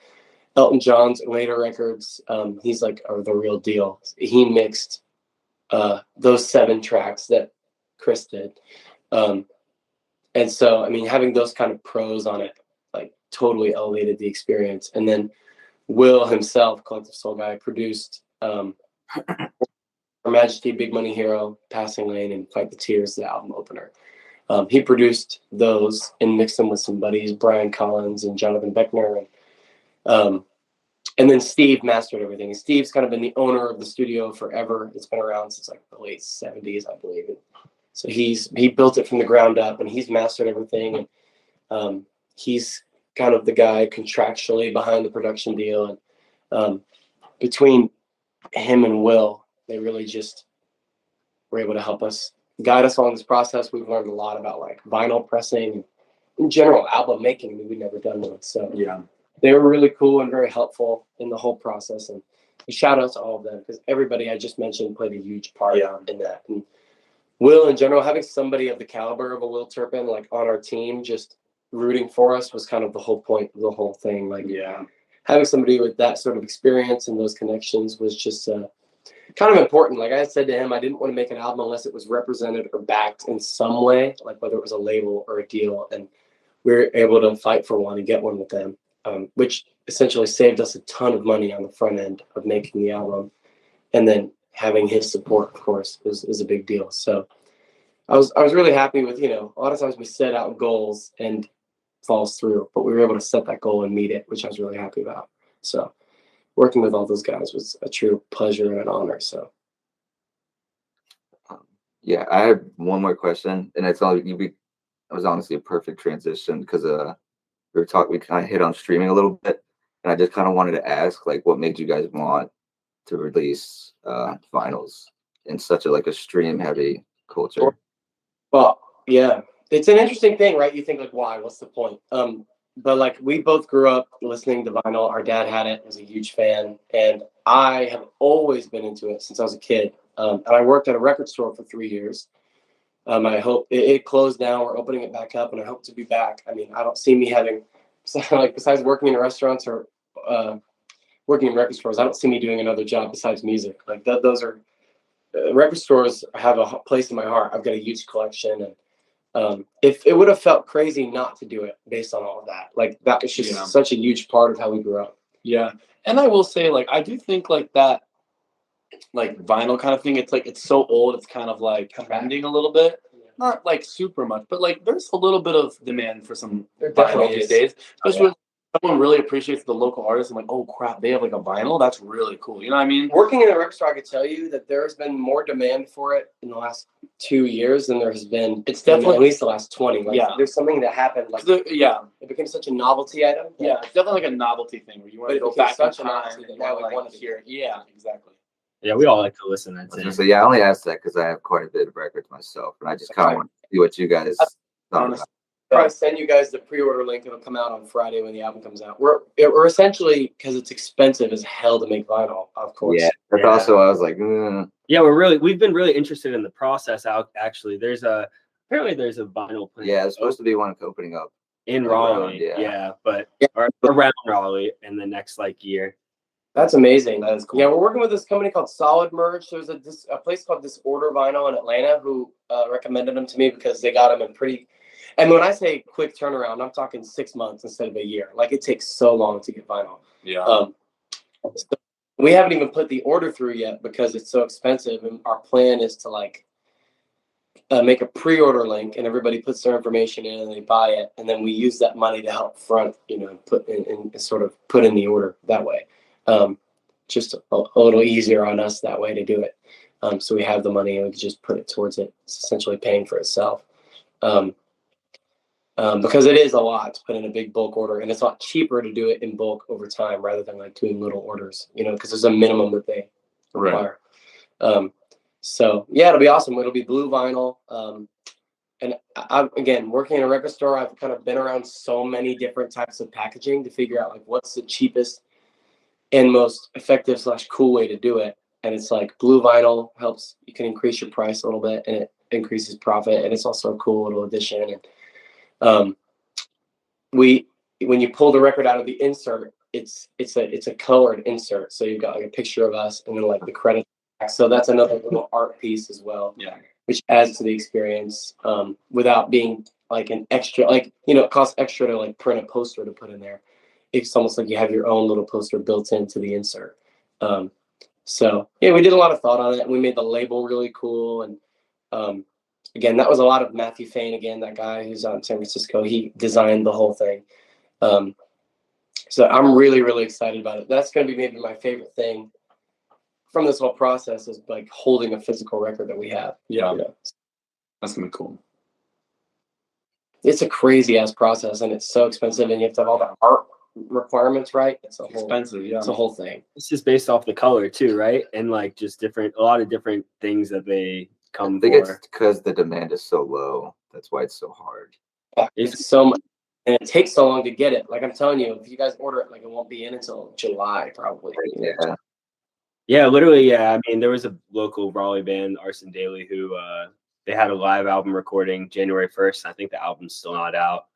Elton John's later records. He's like the real deal. He mixed those 7 tracks that Chris did. And so, I mean, having those kind of pros on it, like totally elevated the experience. And then Will himself, Collective Soul guy, produced Her Majesty, Big Money Hero, Passing Lane, and Fight the Tears, the album opener. He produced those and mixed them with some buddies, Brian Collins and Jonathan Beckner. And then Steve mastered everything. And Steve's kind of been the owner of the studio forever. It's been around since like the late 70s, I believe. So he built it from the ground up, and he's mastered everything. And he's kind of the guy contractually behind the production deal. And between him and Will, They really just were able to help us, guide us along this process. We've learned a lot about like vinyl pressing and in general album making. I mean, we'd never done one. So Yeah. they were really cool and very helpful in the whole process. And a shout out to all of them because everybody I just mentioned played a huge part in that. And Will, in general, having somebody of the caliber of a Will Turpin like on our team, just rooting for us was kind of the whole point of the whole thing. Like, having somebody with that sort of experience and those connections was just kind of important. Like I said to him, I didn't want to make an album unless it was represented or backed in some way, like whether it was a label or a deal. And we were able to fight for one and get one with them, which essentially saved us a ton of money on the front end of making the album. And then having his support, of course, is a big deal. So I was really happy with, a lot of times we set out goals and falls through, but we were able to set that goal and meet it, which I was really happy about. So working with all those guys was a true pleasure and an honor. So Yeah, I have one more question, and it's all it was honestly a perfect transition because we kind of hit on streaming a little bit, and I just kind of wanted to ask like what made you guys want to release vinyls in such a stream heavy culture. Well, yeah, it's an interesting thing, right? You think like, why? What's the point? But like we both grew up listening to vinyl. Our dad had it, was a huge fan, and I have always been into it since I was a kid. And I worked at a record store for 3 years. I hope it closed now. We're opening it back up, and I hope to be back. I mean, I don't see me having like besides working in restaurants or working in record stores, I don't see me doing another job besides music. Like those are record stores have a place in my heart. I've got a huge collection, and if it would have felt crazy not to do it based on all of that, like that was just such a huge part of how we grew up. Yeah, and I will say, like, I do think like that, like vinyl kind of thing. It's so old. It's kind of like trending a little bit. Not like super much, but like there's a little bit of demand for some vinyl these days, especially when someone really appreciates the local artist and like, oh crap, they have like a vinyl. That's really cool. You know what I mean? Working in a record store, I could tell you that there's been more demand for it in the last 2 years than there has been. It's definitely at least the last 20. Like, there's something that happened. Like, it became such a novelty item. Yeah, it's definitely like a novelty thing where you want to go back in time and now like want to hear. Yeah, exactly. Yeah, we all like to listen. So yeah, I only asked that because I have quite a bit of records myself, and I just kind of want to see what you guys thought about. I'll send you guys the pre-order link. It'll come out on Friday when the album comes out. We're essentially, because it's expensive as hell to make vinyl, of course. Yeah, that's also I was like, yeah, we've been really interested in the process. Actually, apparently there's a vinyl plant. Yeah, there's supposed to be one opening up in Raleigh. But around Raleigh in the next year. That's amazing. That is cool. Yeah, we're working with this company called Solid Merge. There's a place called Disorder Vinyl in Atlanta who recommended them to me because they got them in pretty. And when I say quick turnaround, I'm talking 6 months instead of a year. Like it takes so long to get vinyl. Yeah. So we haven't even put the order through yet because it's so expensive. And our plan is to make a pre-order link, and everybody puts their information in and they buy it, and then we use that money to help front, put in sort of put in the order that way. Just a little easier on us that way to do it. So we have the money and we can just put it towards it. It's essentially paying for itself. Because it is a lot to put in a big bulk order, and it's a lot cheaper to do it in bulk over time rather than doing little orders, because there's a minimum that they require. So yeah, it'll be awesome. It'll be blue vinyl. And again, working in a record store, I've kind of been around so many different types of packaging to figure out what's the cheapest and most effective / cool way to do it. And it's blue vinyl helps. You can increase your price a little bit and it increases profit. And it's also a cool little addition. And when you pull the record out of the insert, it's a colored insert. So you've got a picture of us and then the credits. So that's another little art piece as well. Yeah. Which adds to the experience without being an extra, it costs extra to print a poster to put in there. It's almost like you have your own little poster built into the insert. So yeah, we did a lot of thought on it, and we made the label really cool. And again, that was a lot of Matthew Fain, again, that guy who's out in San Francisco. He designed the whole thing. So I'm really, really excited about it. That's going to be maybe my favorite thing from this whole process is holding a physical record that we have. Yeah. That's going to be cool. It's a crazy ass process, and it's so expensive, and you have to have all that art requirements right, it's a whole Expensive, yeah. it's a whole thing. It's just based off the color too, right? And like just a lot of different things that they come I think for. it's because the demand is so low. That's why it's so hard. It's so much, and it takes so long to get it. Like I'm telling you, if you guys order it, like it won't be in until July probably. Yeah. Yeah, literally. Yeah, I mean, there was a local Raleigh band, Arson Daily, who they had a live album recording January 1st. I think the album's still not out.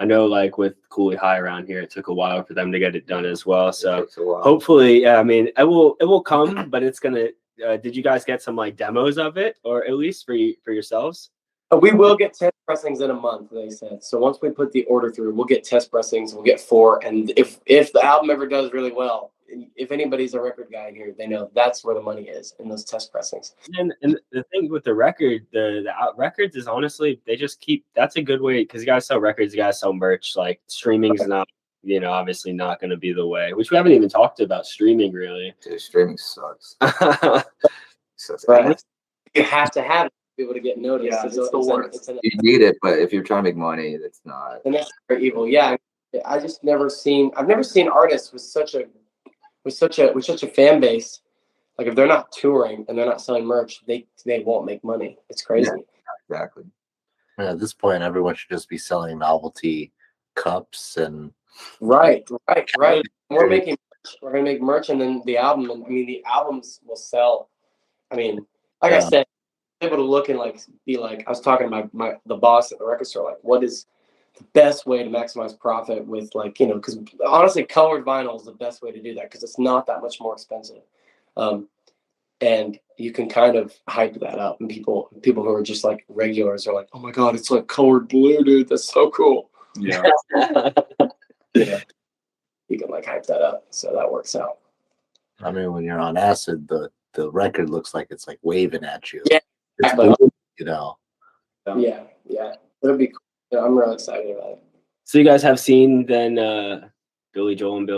I know, like with Cooley High around here, it took a while for them to get it done as well. So hopefully, yeah, I mean, it will come, but it's gonna. Did you guys get some like demos of it, or at least for yourselves? We will get test pressings in a month, they said. So once we put the order through, we'll get test pressings. We'll get 4, and if the album ever does really well, if anybody's a record guy in here, they know that's where the money is in those test pressings. And the thing with the record, the records is honestly they just keep. That's a good way because you guys sell records, you guys sell merch. Like streaming is not, obviously not going to be the way. Which we haven't even talked about streaming really. Dude, streaming sucks. Right. You have to have it to be able to get noticed. Yeah, it's the worst. You need it, but if you're trying to make money, it's not. And that's very evil. Yeah, I've never seen artists with such a fan base. Like if they're not touring and they're not selling merch, they won't make money. It's crazy. Yeah, exactly. And at this point, everyone should just be selling novelty cups and. Right. We're gonna make merch, and then the album. And I mean, the albums will sell. I mean, like I said, able to look and like be like, I was talking to the boss at the record store, like, what is the best way to maximize profit with like, because honestly, colored vinyl is the best way to do that because it's not that much more expensive. And you can kind of hype that up, and people who are just like regulars are like, oh my God, it's like colored blue, dude. That's so cool. Yeah. Yeah. You can like hype that up. So that works out. I mean, when you're on acid, the record looks like it's like waving at you. Yeah. It's blue, Yeah. It'll be cool. Yeah, I'm really excited about it. So you guys have seen then Billy Joel and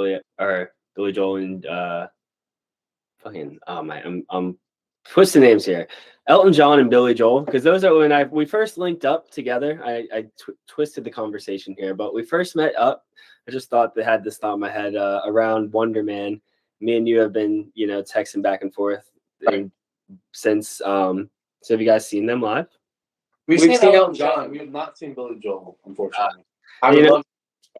fucking, oh man, I'm twisting names here. Elton John and Billy Joel, because those are when we first linked up together. I twisted the conversation here, but we first met up. I just thought they had this thought in my head around Wonder Man. Me and you have been, texting back and forth since. So have you guys seen them live? We've seen Elton John. We have not seen Billy Joel, unfortunately.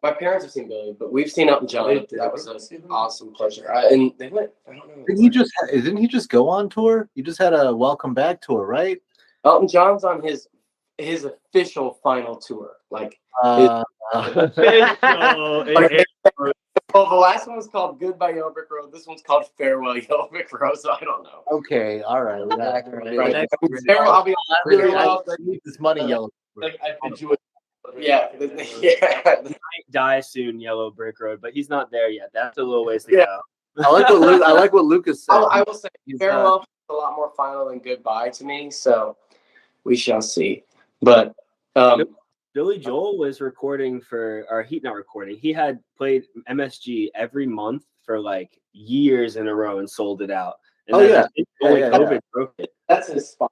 My parents have seen Billy, but we've seen Elton John. That was an awesome pleasure. And they went. I don't know. Didn't he just go on tour? He just had a welcome back tour, right? Elton John's on his official final tour. Like, Official. well, the last one was called Goodbye Yellow Brick Road. This one's called Farewell Yellow Brick Road. So I don't know. Okay, all right. Farewell, I'll be really well. I need this money, Yellow. Like I enjoy. Yeah. Might die soon, Yellow Brick Road, but he's not there yet. That's a little ways to go. I like what Lucas said. I will say Farewell is a lot more final than Goodbye to me. So we shall see. But Billy Joel was recording he had played MSG every month for like years in a row and sold it out. And COVID broke it. That's his spot.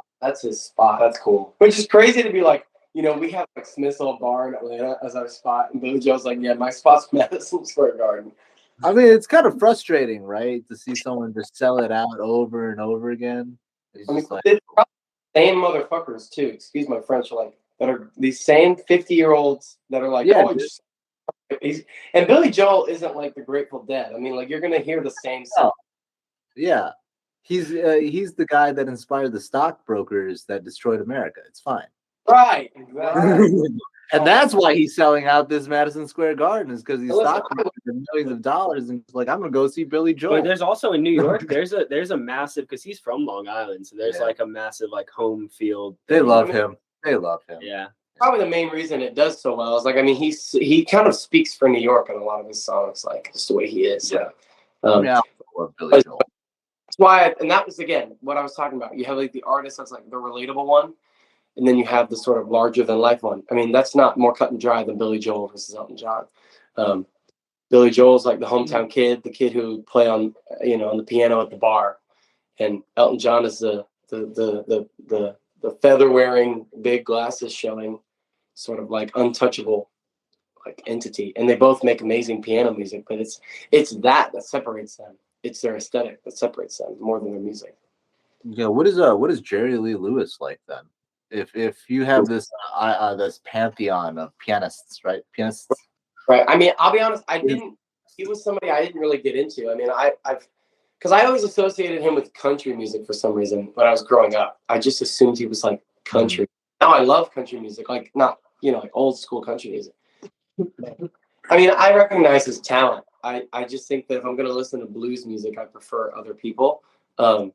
That's cool. Which is crazy to be like, we have like Smith's Old Bar in Atlanta as our spot, and Billy Joel's like, yeah, my spot's Madison Square Garden. I mean, it's kind of frustrating, right, to see someone just sell it out over and over again. It's probably the same motherfuckers too. Excuse my French, like that are these same 50-year-olds that are like, and Billy Joel isn't like the Grateful Dead. I mean, like you're gonna hear the same song. Yeah, he's the guy that inspired the stockbrokers that destroyed America. It's fine. Right, exactly. And that's why he's selling out this Madison Square Garden, is because he's stockbrokers for millions of dollars, and like, I'm gonna go see Billy Joel. But there's also in New York, there's a massive, because he's from Long Island, so there's like a massive like home field. They love him. Yeah. Probably the main reason it does so well is like, I mean, he kind of speaks for New York on a lot of his songs, like just the way he is. Yeah. I love Billy Joel. That's why, and that was again what I was talking about. You have like the artist that's like the relatable one, and then you have the sort of larger than life one. I mean, that's not more cut and dry than Billy Joel versus Elton John. Billy Joel's like the hometown kid, the kid who play on on the piano at the bar, and Elton John is the feather wearing, big glasses showing, sort of like untouchable, like entity, and they both make amazing piano music. But it's that separates them. It's their aesthetic that separates them more than their music. Yeah, what is Jerry Lee Lewis like then? If you have this this pantheon of pianists, right? Pianists. Right. I mean, I'll be honest. He was somebody I didn't really get into. I mean, because I always associated him with country music for some reason when I was growing up. I just assumed he was like country. Now I love country music, like not like old school country music. I mean, I recognize his talent. I just think that if I'm going to listen to blues music, I prefer other people. And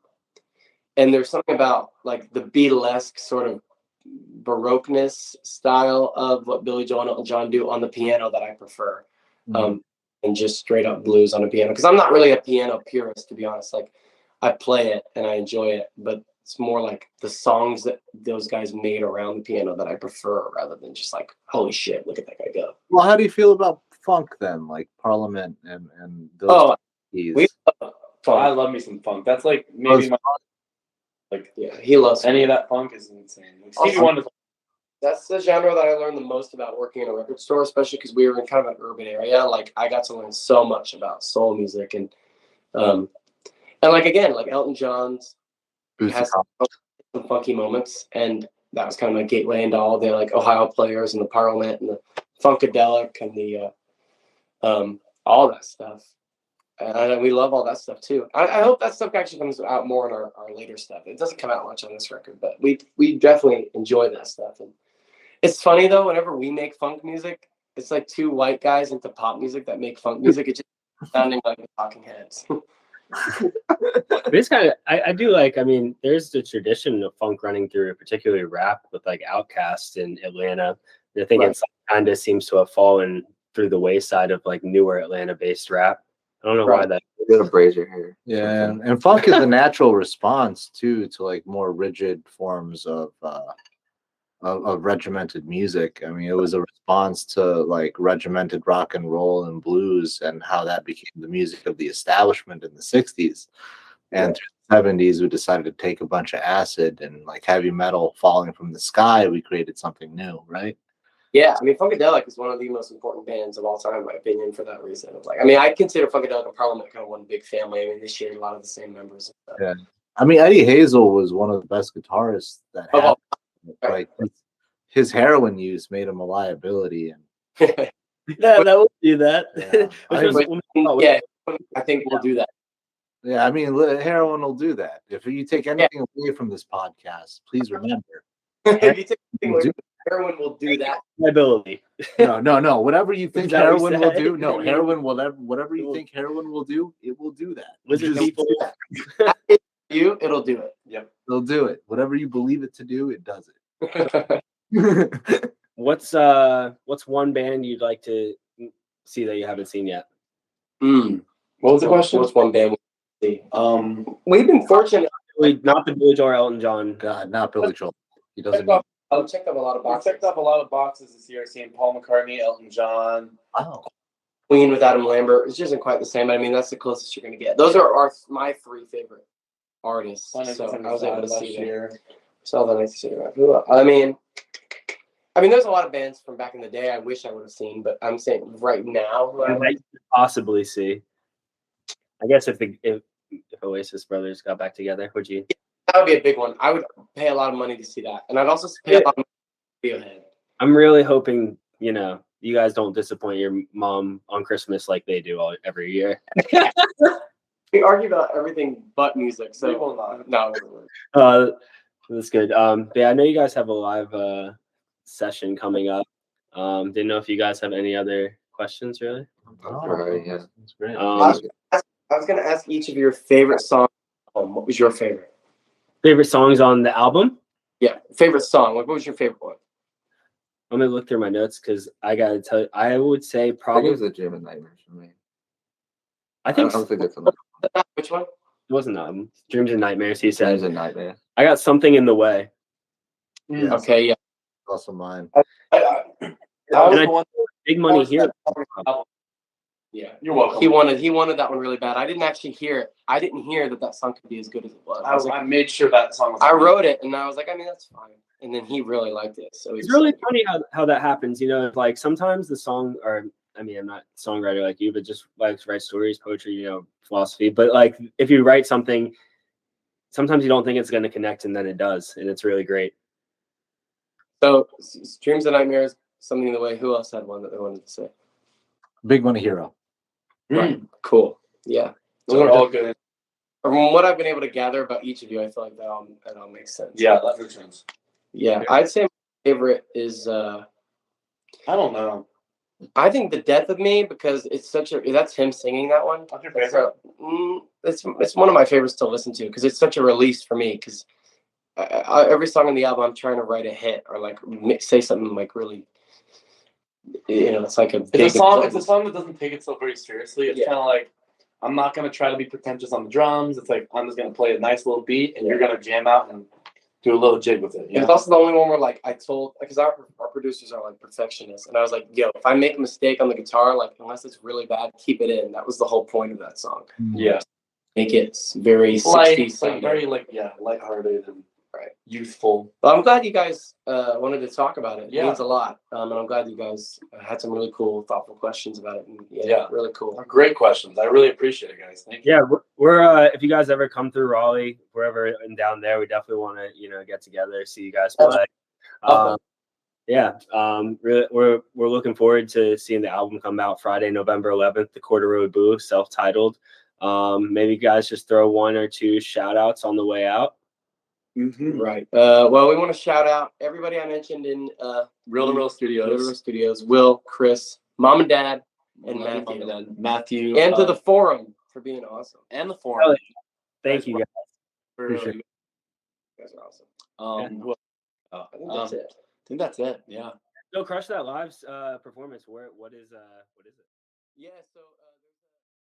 there's something about like the Beatlesque sort of baroqueness style of what Billy Joel and Elton John do on the piano that I prefer, and just straight up blues on a piano. Because I'm not really a piano purist, to be honest. Like I play it and I enjoy it, but it's more like the songs that those guys made around the piano that I prefer, rather than just like, holy shit, look at that guy go. Well, how do you feel about funk then, like Parliament and those? Oh, I love me some funk. That's like maybe my yeah. He loves any of that funk is insane. Like Stevie Wonder. That's the genre that I learned the most about working in a record store, especially because we were in kind of an urban area. Like I got to learn so much about soul music and like again, like Elton John's has some funky moments, and that was kind of my gateway into all the like Ohio Players and the Parliament and the Funkadelic and the all that stuff. And we love all that stuff too. I hope that stuff actually comes out more in our later stuff. It doesn't come out much on this record, but we definitely enjoy that stuff. And it's funny though, whenever we make funk music, it's like two white guys into pop music that make funk music. It's just sounding like the Talking Heads. It's kind of I do like. I mean, there's the tradition of funk running through, particularly rap with like Outkast in Atlanta. And I think it's kind of seems to have fallen through the wayside of like newer Atlanta-based rap. I don't know why that. You gotta braise your hair. Yeah, and funk is a natural response too to like more rigid forms of regimented music. I mean, it was a response to like regimented rock and roll and blues, and how that became the music of the establishment in the '60s. And through the '70s, we decided to take a bunch of acid and like heavy metal falling from the sky. We created something new, right? Yeah, I mean, Funkadelic is one of the most important bands of all time, in my opinion, for that reason. Like, I mean, I consider Funkadelic and Parliament kind of one big family. I mean, they share a lot of the same members and stuff. Yeah, I mean, Eddie Hazel was one of the best guitarists that had. Like his heroin use made him a liability, and that will do that. Yeah, I think we'll do that. Yeah, I mean, heroin will do that. If you take anything away from this podcast, please remember. If you take anything away, heroin will do that. Liability. No. Whatever you think heroin will do, heroin will. Whatever you think heroin will do, it will do that. People. It'll do it. Yep, it'll do it. Whatever you believe it to do, it does it. What's one band you'd like to see that you haven't seen yet? What was the question? What's one band we see? We've been fortunate. Not the Billy Joel or Elton John. God, not Billy Joel. He doesn't. I've checked up a lot of boxes. I checked off a lot of boxes this year. Seeing Paul McCartney, Elton John. Oh. Queen with Adam Lambert. It isn't quite the same. I mean, that's the closest you're going to get. Those are my three favorite artists. So I was able to see them. Saw the nice to see them. I mean, there's a lot of bands from back in the day I wish I would have seen, but I'm saying right now, I'd like to possibly see. I guess if Oasis Brothers got back together, would you? That would be a big one. I would pay a lot of money to see that, and I'd also pay a lot of money to Radiohead. I'm really hoping you guys don't disappoint your mom on Christmas like they do every year. We argue about everything but music, so We will not. No. That's good. Yeah, I know you guys have a live session coming up. Didn't know if you guys have any other questions, really. Right, yeah. That's great. I was going to ask each of your favorite songs. What was your favorite? Favorite songs on the album? Yeah, favorite song. What was your favorite one? I'm gonna look through my notes because I gotta tell you, I would say I think probably. it was the Gym and Nightmares for me. I think don't think it's Which one? it wasn't Dreams and Nightmares. He said. Dreams and Nightmares. I got Something in the Way. Yeah. Okay, yeah. Also mine. Big Money Here. Yeah, You're welcome. He wanted that one really bad. I didn't actually hear it. I didn't hear that song could be as good as it was. I made sure that song was. I wrote it, and I was like, I mean, that's fine. and then he really liked it. So It's really funny how that happens. You know, like sometimes the song, or I mean, I'm not a songwriter like you, but just like to write stories, poetry, you know, philosophy. But like if you write something, sometimes you don't think it's going to connect, and then it does, and it's really great. So dreams and nightmares, something in the way. Who else had one that they wanted to say? Big Money Hero. Right. Cool. Yeah. Those are all good. From what I've been able to gather about each of you, I feel like that all makes sense. Yeah, that makes sense. Yeah, I'd say my favorite is I don't know. I think The Death of Me, because it's that's him singing that one. What's your favorite? It's one of my favorites to listen to because it's such a release for me. Because every song on the album, I'm trying to write a hit or like say something like really, you know, it's like a big. It's a song that doesn't take itself very seriously. It's Yeah. kind of like, I'm not gonna try to be pretentious on the drums. It's like I'm just gonna play a nice little beat, and you're gonna jam out and do a little jig with it. It's also the only one where like I told, because our producers are like perfectionists, and I was like, yo, if I make a mistake on the guitar, like unless it's really bad, keep it in. That was the whole point of that song. Yeah, Make it very light, 60s, like very lighthearted and youthful. Well, I'm glad you guys wanted to talk about it. It Yeah. means a lot, and I'm glad you guys had some really cool, thoughtful questions about it. And Yeah. really cool. Great questions. I really appreciate it, guys. Thank you. Yeah, we're if you guys ever come through Raleigh, wherever and down there, we definitely want to get together, see you guys play. Really, we're looking forward to seeing the album come out Friday, November 11th, the Corduroy Blue, self-titled. Maybe you guys just throw one or two shout outs on the way out. Mm-hmm. Right. Well, we want to shout out everybody I mentioned in Real to Real Studios. Real to Real Studios. Will, Chris, Mom and Dad, and Matthew. and to the forum for being awesome. And the forum. Thank you guys. You guys are awesome. I I think that's it. think that's it. Yeah. So crush that live performance. What is it? Yeah. So.